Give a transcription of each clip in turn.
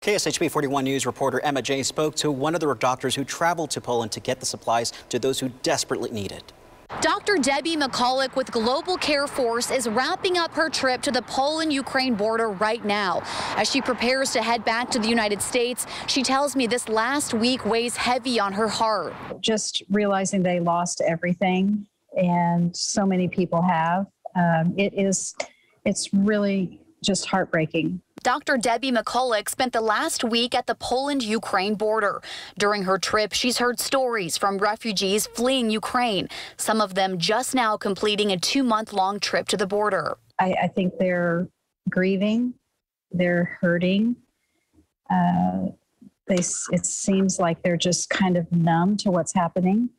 KSHB 41 News reporter Emma James spoke to one of the doctors who traveled to Poland to get the supplies to those who desperately need it. Dr. Debbie McCulloch with Global Care Force is wrapping up her trip to the Poland-Ukraine border right now. As she prepares to head back to the United States, she tells me this last week weighs heavy on her heart. Just realizing they lost everything, and so many people have, it's really just heartbreaking. Dr. Debbie McCulloch spent the last week at the Poland-Ukraine border. During her trip, she's heard stories from refugees fleeing Ukraine, some of them just now completing a 2-month-long trip to the border. I think they're grieving, they're hurting. It seems like they're just kind of numb to what's happening.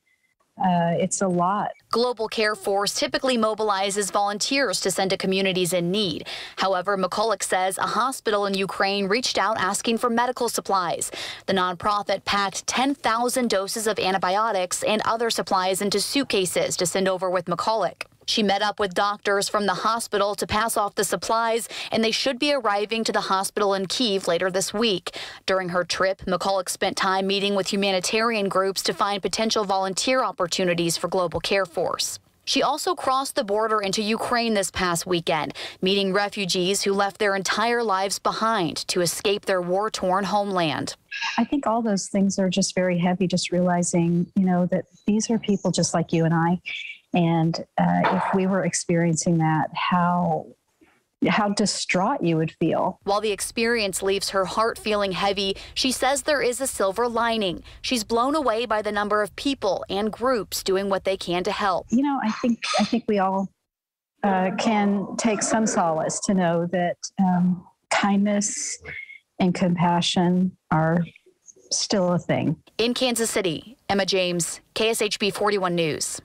It's a lot. Global Care Force typically mobilizes volunteers to send to communities in need. However, McCulloch says a hospital in Ukraine reached out asking for medical supplies. The nonprofit packed 10,000 doses of antibiotics and other supplies into suitcases to send over with McCulloch. She met up with doctors from the hospital to pass off the supplies, and they should be arriving to the hospital in Kyiv later this week. During her trip, McCulloch spent time meeting with humanitarian groups to find potential volunteer opportunities for Global Care Force. She also crossed the border into Ukraine this past weekend, meeting refugees who left their entire lives behind to escape their war-torn homeland. I think all those things are just very heavy, just realizing, that these are people just like you and I. And if we were experiencing that, how distraught you would feel. While the experience leaves her heart feeling heavy, she says there is a silver lining. She's blown away by the number of people and groups doing what they can to help. I think we all can take some solace to know that kindness and compassion are still a thing. In Kansas City, Emma James, KSHB 41 News.